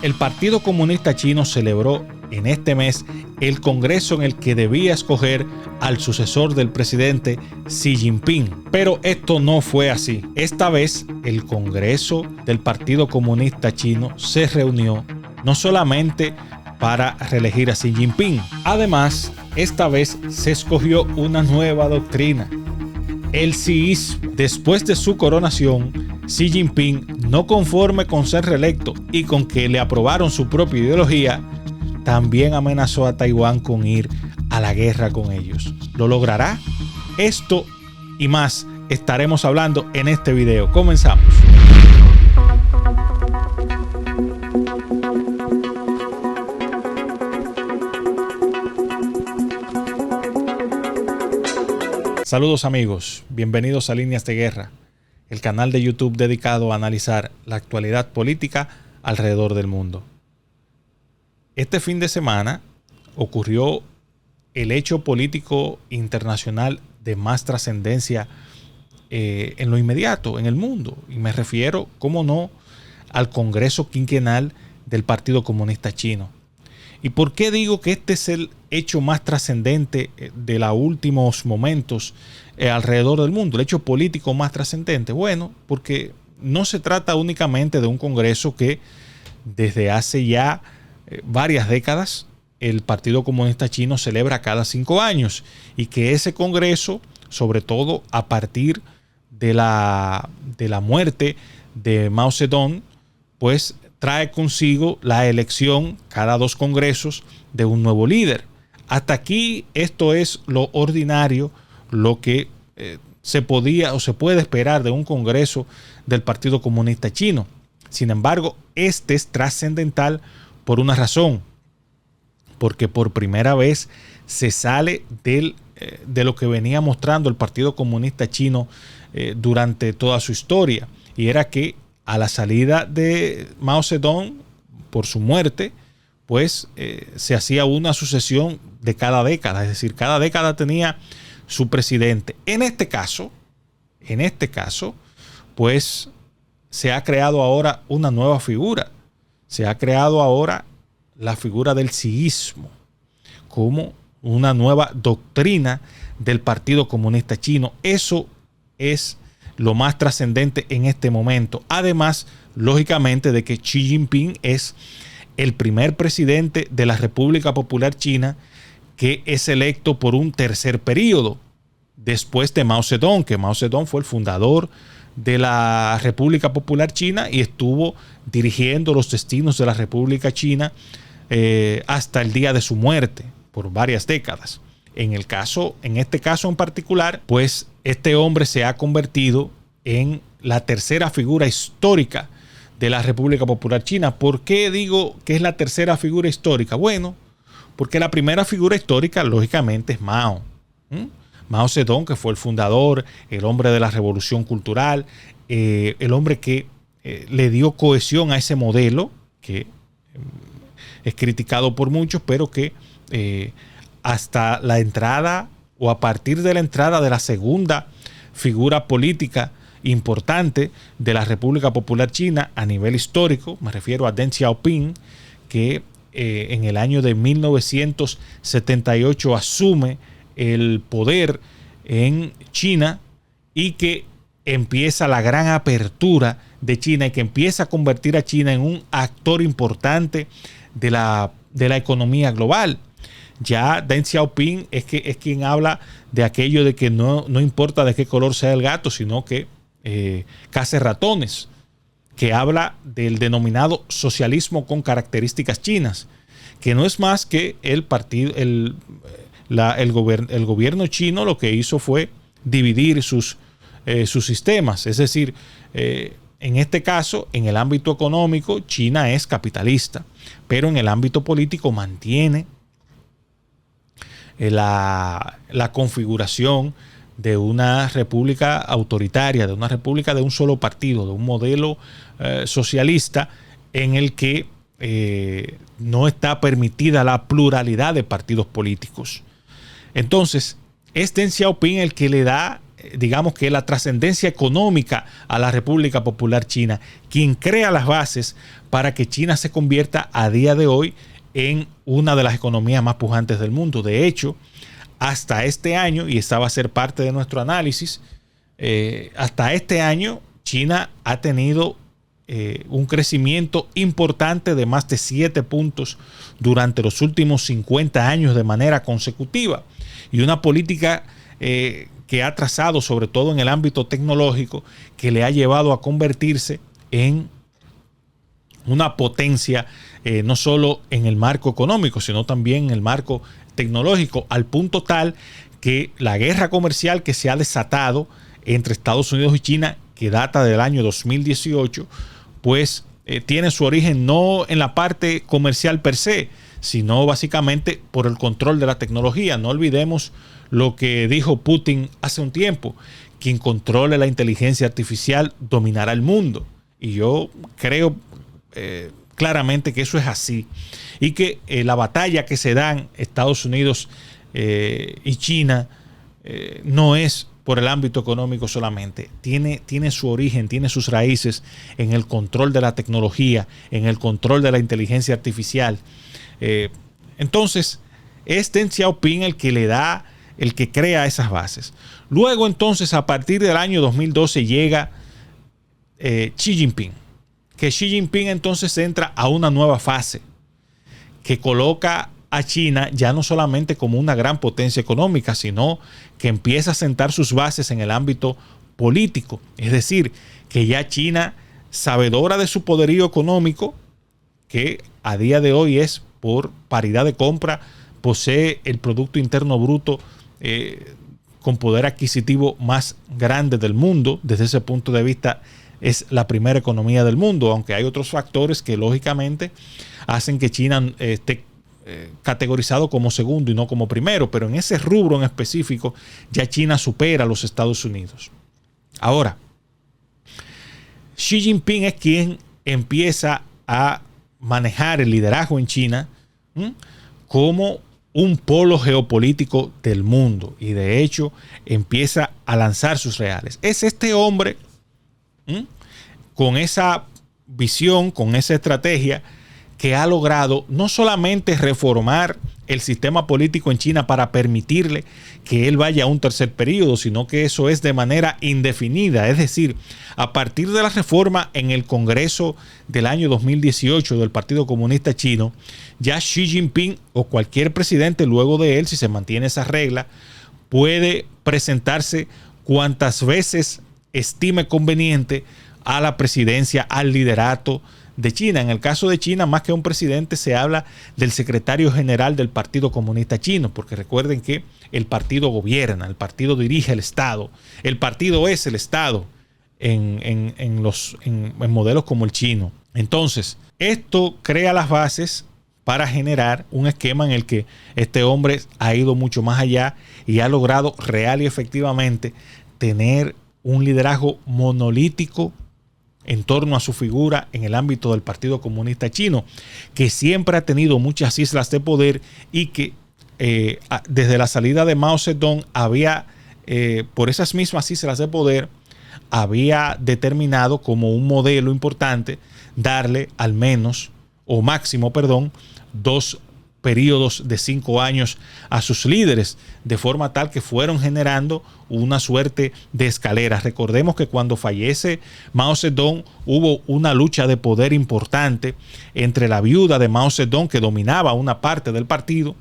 El Partido Comunista Chino celebró en este mes el congreso en el que debía escoger al sucesor del presidente Xi Jinping. Pero esto no fue así. Esta vez el congreso del Partido Comunista Chino se reunió no solamente para reelegir a Xi Jinping. Además, esta vez se escogió una nueva doctrina, el xiismo. Después de su coronación, Xi Jinping, no conforme con ser reelecto y con que le aprobaron su propia ideología, también amenazó a Taiwán con ir a la guerra con ellos. ¿Lo logrará? Esto y más estaremos hablando en este video. Comenzamos. Saludos amigos, bienvenidos a Líneas de Guerra, el canal de YouTube dedicado a analizar la actualidad política alrededor del mundo. Este fin de semana ocurrió el hecho político internacional de más trascendencia en lo inmediato, en el mundo. Y me refiero, cómo no, al Congreso Quinquenal del Partido Comunista Chino. ¿Y por qué digo que este es el hecho más trascendente de los últimos momentos alrededor del mundo? El hecho político más trascendente. Bueno, porque no se trata únicamente de un congreso que desde hace ya varias décadas el Partido Comunista Chino celebra cada 5 años y que ese congreso, sobre todo a partir de la muerte de Mao Zedong, pues trae consigo la elección cada 2 congresos de un nuevo líder. Hasta aquí esto es lo ordinario, lo que se podía o se puede esperar de un congreso del Partido Comunista Chino. Sin embargo, este es trascendental por una razón, porque por primera vez se sale de lo que venía mostrando el Partido Comunista Chino durante toda su historia, y era que a la salida de Mao Zedong por su muerte, pues se hacía una sucesión de cada década, es decir, cada década tenía su presidente. En este caso, pues se ha creado ahora una nueva figura. Se ha creado ahora la figura del xiismo como una nueva doctrina del Partido Comunista Chino. Eso es lo más trascendente en este momento. Además, lógicamente, de que Xi Jinping es el primer presidente de la República Popular China que es electo por un tercer periodo después de Mao Zedong, que Mao Zedong fue el fundador de la República Popular China y estuvo dirigiendo los destinos de la República China hasta el día de su muerte por varias décadas. En este caso en particular, pues este hombre se ha convertido en la tercera figura histórica de la República Popular China. ¿Por qué digo que es la tercera figura histórica? Bueno, porque la primera figura histórica, lógicamente, es Mao. Mao Zedong, que fue el fundador, el hombre de la revolución cultural, el hombre que le dio cohesión a ese modelo, que es criticado por muchos, pero que hasta la entrada o a partir de la entrada de la segunda figura política importante de la República Popular China a nivel histórico, me refiero a Deng Xiaoping, que en el año de 1978 asume el poder en China y que empieza la gran apertura de China y que empieza a convertir a China en un actor importante de la economía global. Ya Deng Xiaoping es quien habla de aquello de que no importa de qué color sea el gato, sino que case ratones, que habla del denominado socialismo con características chinas, que no es más que el gobierno chino lo que hizo fue dividir sus sistemas. Es decir, en este caso, en el ámbito económico, China es capitalista, pero en el ámbito político mantiene la configuración de una república autoritaria, de una república de un solo partido, de un modelo socialista en el que no está permitida la pluralidad de partidos políticos. Entonces, es Deng Xiaoping el que le da digamos que la trascendencia económica a la República Popular China, quien crea las bases para que China se convierta a día de hoy en una de las economías más pujantes del mundo. De hecho, hasta este año, y esta va a ser parte de nuestro análisis, hasta este año China ha tenido un crecimiento importante de más de 7 puntos durante los últimos 50 años de manera consecutiva, y una política que ha trazado, sobre todo en el ámbito tecnológico, que le ha llevado a convertirse en una potencia, no solo en el marco económico, sino también en el marco tecnológico, al punto tal que la guerra comercial que se ha desatado entre Estados Unidos y China, que data del año 2018, pues tiene su origen no en la parte comercial per se, sino básicamente por el control de la tecnología. No olvidemos lo que dijo Putin hace un tiempo: quien controle la inteligencia artificial dominará el mundo. Y yo creo claramente que eso es así, y que la batalla que se dan Estados Unidos y China no es por el ámbito económico solamente, tiene su origen, tiene sus raíces en el control de la tecnología, en el control de la inteligencia artificial. Entonces, es Deng Xiaoping el que crea esas bases. Luego, entonces, a partir del año 2012 llega Xi Jinping, que Xi Jinping entonces entra a una nueva fase que coloca a China ya no solamente como una gran potencia económica, sino que empieza a sentar sus bases en el ámbito político. Es decir, que ya China, sabedora de su poderío económico, que a día de hoy es por paridad de compra, posee el Producto Interno Bruto con poder adquisitivo más grande del mundo. Desde ese punto de vista, es la primera economía del mundo, aunque hay otros factores que lógicamente hacen que China esté categorizado como segundo y no como primero, pero en ese rubro en específico ya China supera a los Estados Unidos. Ahora, Xi Jinping es quien empieza a manejar el liderazgo en China como un polo geopolítico del mundo, y de hecho empieza a lanzar sus reales. Es este hombre con esa visión, con esa estrategia, que ha logrado no solamente reformar el sistema político en China para permitirle que él vaya a un tercer periodo, sino que eso es de manera indefinida. Es decir, a partir de la reforma en el Congreso del año 2018 del Partido Comunista Chino, ya Xi Jinping o cualquier presidente luego de él, si se mantiene esa regla, puede presentarse cuantas veces estime conveniente a la presidencia, al liderato de China. En el caso de China, más que un presidente, se habla del secretario general del Partido Comunista Chino, porque recuerden que el partido gobierna, el partido dirige el Estado, el partido es el Estado en modelos como el chino. Entonces, esto crea las bases para generar un esquema en el que este hombre ha ido mucho más allá y ha logrado real y efectivamente tener un liderazgo monolítico en torno a su figura en el ámbito del Partido Comunista Chino, que siempre ha tenido muchas islas de poder y que desde la salida de Mao Zedong había, por esas mismas islas de poder, había determinado como un modelo importante darle al menos, o máximo, perdón, 2 periodos de 5 años a sus líderes, de forma tal que fueron generando una suerte de escaleras. Recordemos que cuando fallece Mao Zedong hubo una lucha de poder importante entre la viuda de Mao Zedong, que dominaba una parte del partido,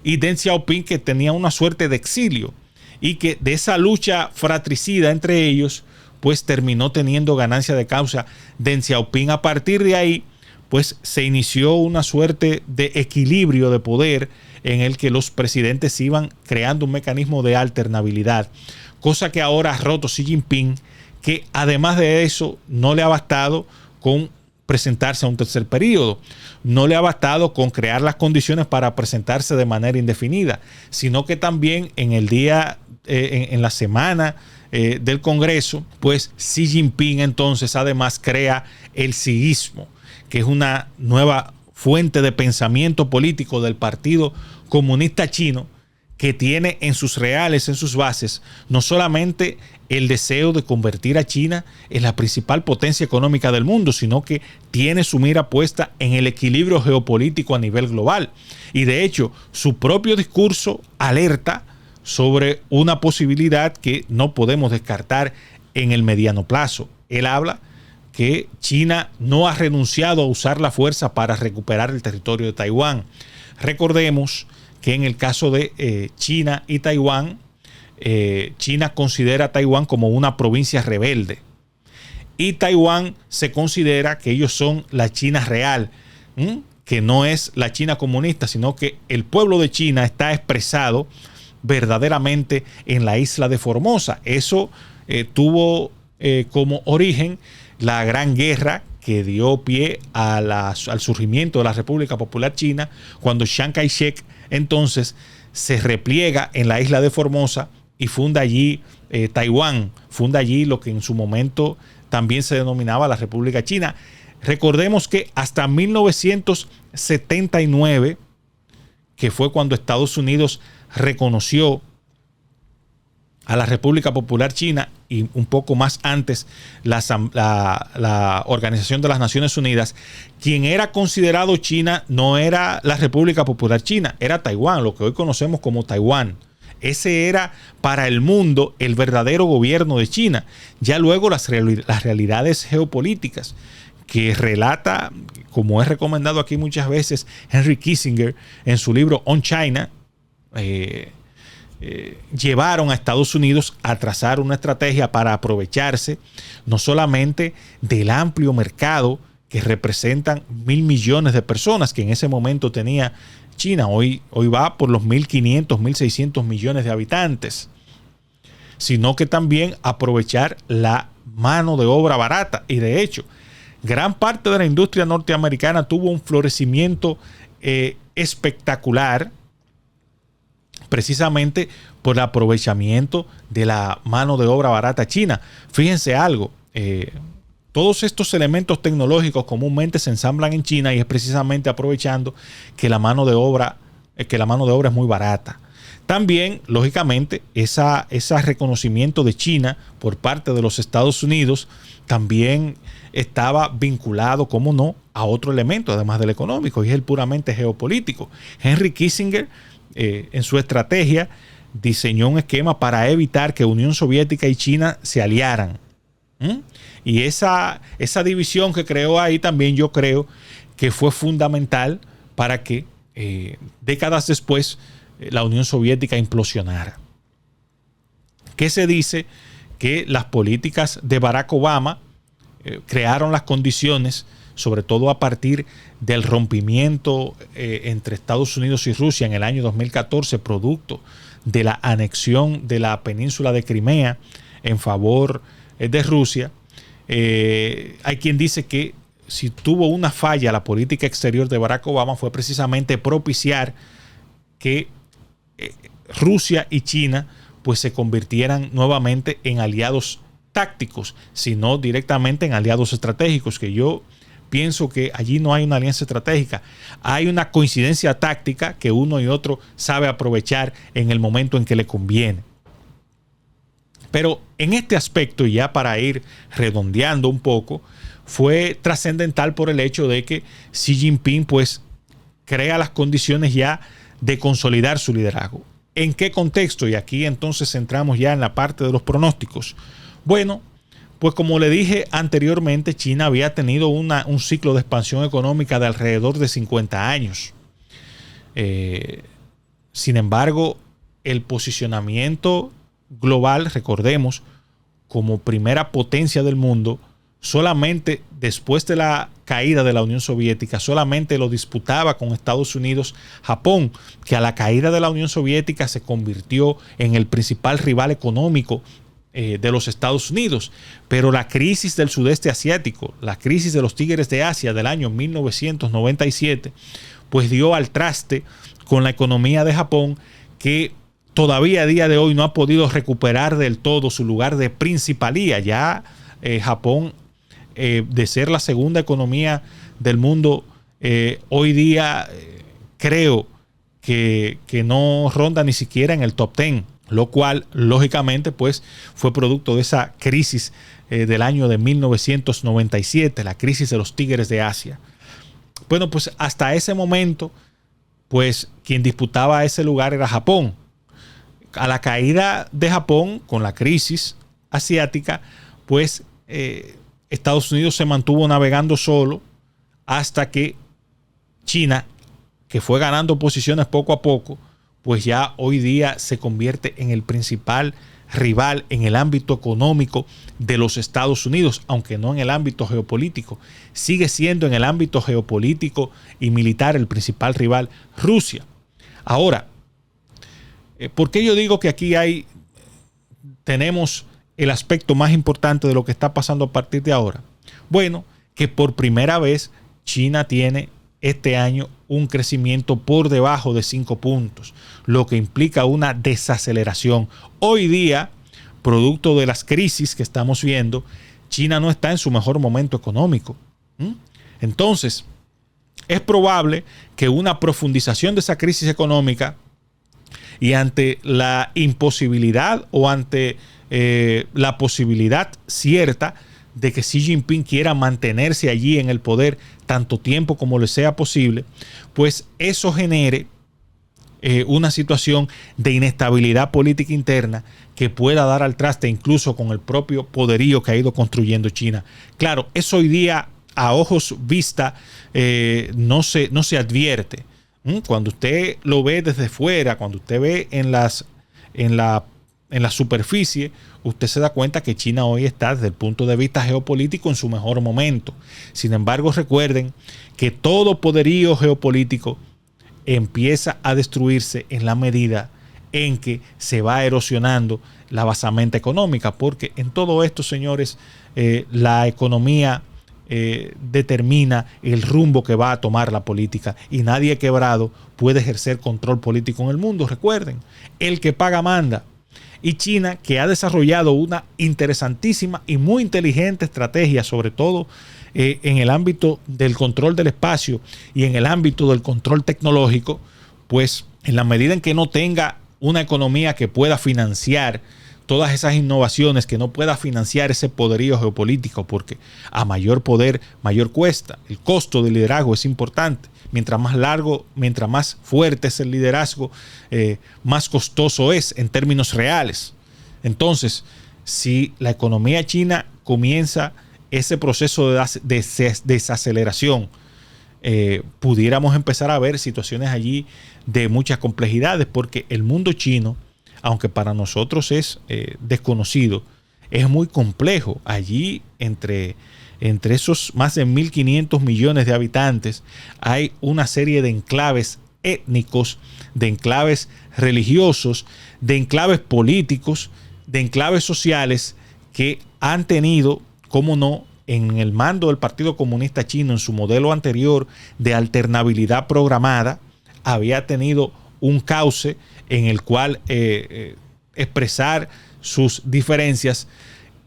y Deng Xiaoping, que tenía una suerte de exilio, y que de esa lucha fratricida entre ellos pues terminó teniendo ganancia de causa Deng Xiaoping. A partir de ahí pues se inició una suerte de equilibrio de poder en el que los presidentes iban creando un mecanismo de alternabilidad, cosa que ahora ha roto Xi Jinping, que además de eso no le ha bastado con presentarse a un tercer periodo, no le ha bastado con crear las condiciones para presentarse de manera indefinida, sino que también en el día, en la semana del Congreso, pues Xi Jinping entonces además crea el xiismo, que es una nueva fuente de pensamiento político del Partido Comunista Chino, que tiene en sus reales, en sus bases, no solamente el deseo de convertir a China en la principal potencia económica del mundo, sino que tiene su mira puesta en el equilibrio geopolítico a nivel global. Y de hecho, su propio discurso alerta sobre una posibilidad que no podemos descartar en el mediano plazo. Él habla que China no ha renunciado a usar la fuerza para recuperar el territorio de Taiwán. Recordemos que en el caso de China y Taiwán, China considera a Taiwán como una provincia rebelde y Taiwán se considera que ellos son la China real, que no es la China comunista, sino que el pueblo de China está expresado verdaderamente en la isla de Formosa. Eso tuvo como origen la Gran Guerra que dio pie al surgimiento de la República Popular China, cuando Chiang Kai-shek entonces se repliega en la isla de Formosa y funda allí Taiwán, funda allí lo que en su momento también se denominaba la República China. Recordemos que hasta 1979, que fue cuando Estados Unidos reconoció a la República Popular China, y un poco más antes la Organización de las Naciones Unidas, quien era considerado China no era la República Popular China, era Taiwán, lo que hoy conocemos como Taiwán. Ese era para el mundo el verdadero gobierno de China. Ya luego las realidades geopolíticas que relata, como he recomendado aquí muchas veces, Henry Kissinger en su libro On China, llevaron a Estados Unidos a trazar una estrategia para aprovecharse no solamente del amplio mercado que representan 1.000 millones de personas que en ese momento tenía China, hoy va por los 1.500, 1.600 millones de habitantes, sino que también aprovechar la mano de obra barata. Y de hecho, gran parte de la industria norteamericana tuvo un florecimiento espectacular, precisamente por el aprovechamiento de la mano de obra barata china. Fíjense algo, todos estos elementos tecnológicos comúnmente se ensamblan en China y es precisamente aprovechando que la mano de obra es muy barata. También, lógicamente, ese reconocimiento de China por parte de los Estados Unidos también estaba vinculado, como no, a otro elemento, además del económico, y es el puramente geopolítico. Henry Kissinger, en su estrategia, diseñó un esquema para evitar que Unión Soviética y China se aliaran. Y esa división que creó ahí también yo creo que fue fundamental para que décadas después la Unión Soviética implosionara. ¿Qué se dice? Que las políticas de Barack Obama crearon las condiciones, sobre todo a partir del rompimiento entre Estados Unidos y Rusia en el año 2014, producto de la anexión de la península de Crimea en favor de Rusia. Hay quien dice que si tuvo una falla la política exterior de Barack Obama fue precisamente propiciar que Rusia y China pues se convirtieran nuevamente en aliados tácticos, sino directamente en aliados estratégicos, que yo pienso que allí no hay una alianza estratégica, hay una coincidencia táctica que uno y otro sabe aprovechar en el momento en que le conviene. Pero en este aspecto, y ya para ir redondeando un poco, fue trascendental por el hecho de que Xi Jinping pues crea las condiciones ya de consolidar su liderazgo. ¿En qué contexto? Y aquí entonces entramos ya en la parte de los pronósticos. Bueno, pues como le dije anteriormente, China había tenido un ciclo de expansión económica de alrededor de 50 años. Sin embargo, el posicionamiento global, recordemos, como primera potencia del mundo, solamente después de la caída de la Unión Soviética, solamente lo disputaba con Estados Unidos, Japón, que a la caída de la Unión Soviética se convirtió en el principal rival económico de los Estados Unidos. Pero la crisis del sudeste asiático, la crisis de los tigres de Asia del año 1997, pues dio al traste con la economía de Japón, que todavía a día de hoy no ha podido recuperar del todo su lugar de principalía. Ya Japón, de ser la segunda economía del mundo, hoy día creo que no ronda ni siquiera en el top 10, lo cual lógicamente pues fue producto de esa crisis del año de 1997, la crisis de los tigres de Asia. Bueno, pues hasta ese momento pues quien disputaba ese lugar era Japón. A la caída de Japón con la crisis asiática, pues Estados Unidos se mantuvo navegando solo hasta que China, que fue ganando posiciones poco a poco, pues ya hoy día se convierte en el principal rival en el ámbito económico de los Estados Unidos, aunque no en el ámbito geopolítico. Sigue siendo en el ámbito geopolítico y militar el principal rival, Rusia. Ahora, ¿por qué yo digo que aquí tenemos el aspecto más importante de lo que está pasando a partir de ahora? Bueno, que por primera vez China tiene este año un crecimiento por debajo de 5 puntos, lo que implica una desaceleración. Hoy día, producto de las crisis que estamos viendo, China no está en su mejor momento económico. Entonces, es probable que una profundización de esa crisis económica y ante la imposibilidad o ante la posibilidad cierta de que Xi Jinping quiera mantenerse allí en el poder tanto tiempo como le sea posible, pues eso genere una situación de inestabilidad política interna que pueda dar al traste incluso con el propio poderío que ha ido construyendo China. Claro, eso hoy día a ojos vista no se advierte. Cuando usted lo ve desde fuera, cuando usted ve en la superficie, usted se da cuenta que China hoy está desde el punto de vista geopolítico en su mejor momento. Sin embargo, recuerden que todo poderío geopolítico empieza a destruirse en la medida en que se va erosionando la basamenta económica, porque en todo esto, señores, la economía determina el rumbo que va a tomar la política y nadie quebrado puede ejercer control político en el mundo. Recuerden, el que paga manda. Y China, que ha desarrollado una interesantísima y muy inteligente estrategia, sobre todo en el ámbito del control del espacio y en el ámbito del control tecnológico, pues en la medida en que no tenga una economía que pueda financiar todas esas innovaciones, que no pueda financiar ese poderío geopolítico, porque a mayor poder, mayor cuesta. El costo del liderazgo es importante. Mientras más largo, mientras más fuerte es el liderazgo, más costoso es en términos reales. Entonces, si la economía china comienza ese proceso de desaceleración, pudiéramos empezar a ver situaciones allí de muchas complejidades, porque el mundo chino, aunque para nosotros es desconocido, es muy complejo. Allí entre esos más de 1.500 millones de habitantes hay una serie de enclaves étnicos, de enclaves religiosos, de enclaves políticos, de enclaves sociales que han tenido, cómo no, en el mando del Partido Comunista Chino, en su modelo anterior de alternabilidad programada, había tenido un cauce en el cual expresar sus diferencias.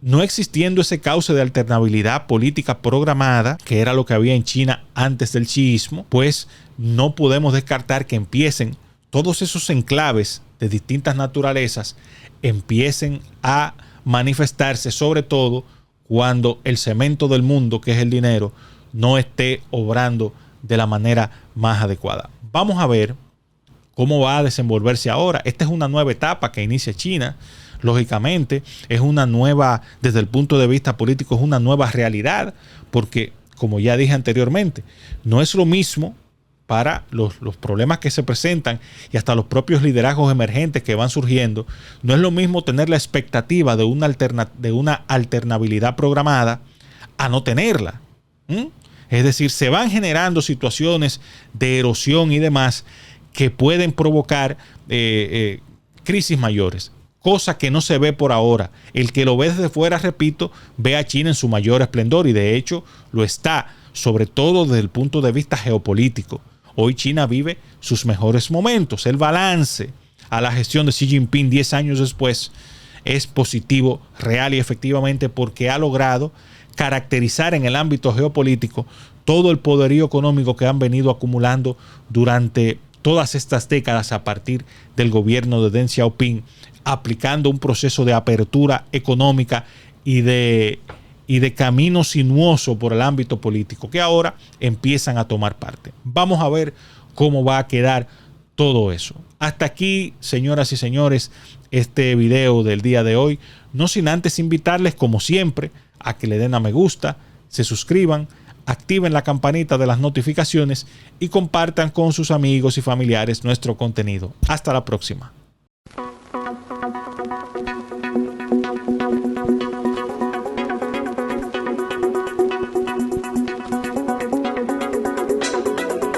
No existiendo ese cauce de alternabilidad política programada, que era lo que había en China antes del chiismo, pues no podemos descartar que empiecen todos esos enclaves de distintas naturalezas, empiecen a manifestarse, sobre todo cuando el cemento del mundo, que es el dinero, no esté obrando de la manera más adecuada. Vamos a ver cómo va a desenvolverse ahora. Esta es una nueva etapa que inicia China. Lógicamente, es una nueva, desde el punto de vista político, es una nueva realidad, porque, como ya dije anteriormente, no es lo mismo para los problemas que se presentan y hasta los propios liderazgos emergentes que van surgiendo. No es lo mismo tener la expectativa de una alternabilidad programada a no tenerla. Es decir, se van generando situaciones de erosión y demás que pueden provocar crisis mayores. Cosa que no se ve por ahora. El que lo ve desde fuera, repito, ve a China en su mayor esplendor y de hecho lo está, sobre todo desde el punto de vista geopolítico. Hoy China vive sus mejores momentos. El balance a la gestión de Xi Jinping 10 años después es positivo, real y efectivamente, porque ha logrado caracterizar en el ámbito geopolítico todo el poderío económico que han venido acumulando durante todas estas décadas a partir del gobierno de Deng Xiaoping, aplicando un proceso de apertura económica y de camino sinuoso por el ámbito político que ahora empiezan a tomar parte. Vamos a ver cómo va a quedar todo eso. Hasta aquí, señoras y señores, este video del día de hoy. No sin antes invitarles, como siempre, a que le den a me gusta, se suscriban, activen la campanita de las notificaciones y compartan con sus amigos y familiares nuestro contenido. Hasta la próxima.